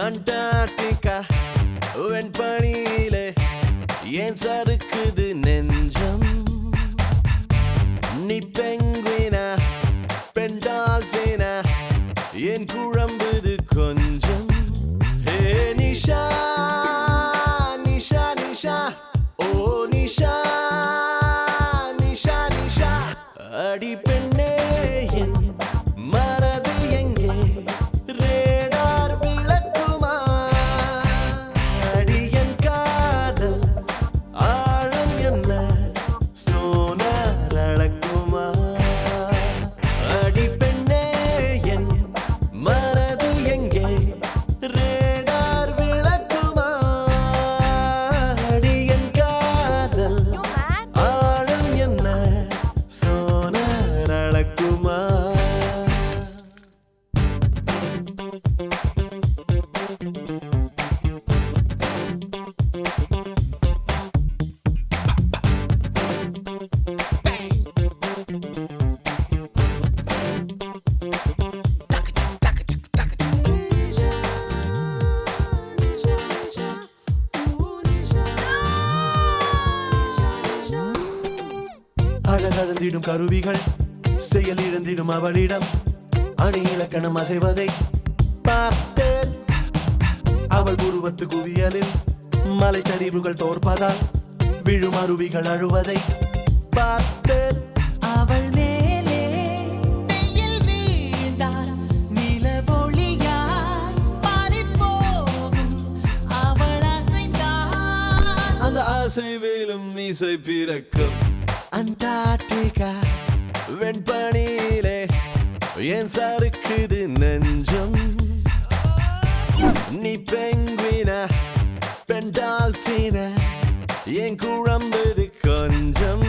Antarctica வெண்பனியிலே ஏன் சறுக்குது நெஞ்சம்? நீ பெங்குவினா பெண் டால்பினா ஏன் குழம்புது கொஞ்சம்? ஹே நிஷா நிஷா நிஷா ஓ நிஷா நிஷா நிஷா அடி பெண்ணே என் மனது எங்கே ரேடார் விளக்குமா? அடி என் காதல் ஆழம் என்ன சோனார் அளக்குமா? அடி பெண்ணே என் மனது எங்கே ரேடார் விளக்குமா? அடி என் காதல் ஆழம் என்ன சோனார் அளக்குமா? அழகழந்திடும் கருவிகள் செயல் இழந்திடும் அவளிடம் அணி இலக்கணம் அசைவதை பார்த்தேன். அவள் உருவத்து குவியலில் மலைச்சரிவுகள் தோற்பதால் விழும் அருவிகள் அழுவதை பார்த்தேன். அவள் மேலே வெயில் வீழ்ந்தால் நிலவொளியால் மாறிப்போகும். அவள் அசைந்தால் அந்த அசைவிலும் இசை பிறக்கும். அண்டார்டிகா வெண்பனியிலே ஏன் சறுக்குது நெஞ்சம்? நீ பெங்குவினா பெண் டால்பினா ஏன் குழம்புது கொஞ்சம்?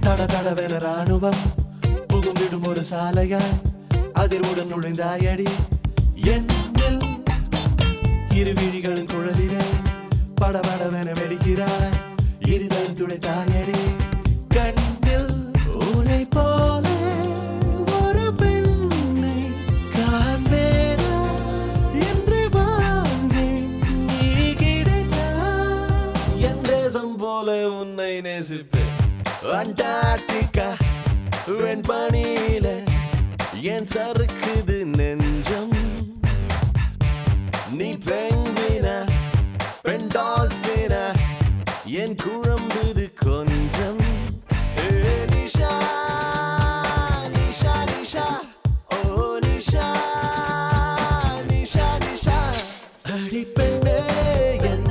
தடதடவென ராணுவம் புகுந்திடும் ஒரு சாலையாய் அதிர்வுடன் நுழைந்தாயடி என்னில். இரு விழிகளின் குழலிலே படபடவென வெடிக்கிறாய் இருதயம் துடைத்தாயடி கண்ணில். உன்னை போல ஒரு பெண்ணை காண்பேனா என்று வாங்கினேன். நீ கிடைத்தால் என் தேசம் போல உன்னை நேசிப்பேன். அண்டார்டிகா வெண்பனியில ஏன் சறுக்குது நெஞ்சம்? நீ பெங்குவினா பெண் டால்பினா ஏன் குழம்புது கொஞ்சம்? ஹே நிஷா நிஷா நிஷா ஓ நிஷா நிஷா நிஷா அடி பெண்ணே என்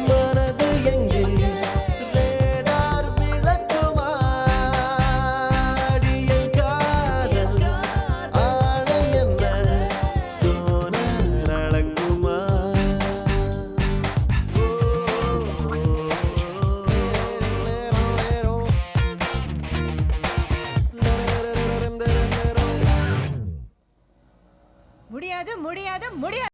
மனது எங்கே ரேடார் விளக்குமா? அடி என் காதல் ஆழம் என்ன சோனார் அளக்குமா? முடியாது முடியாது முடியாது.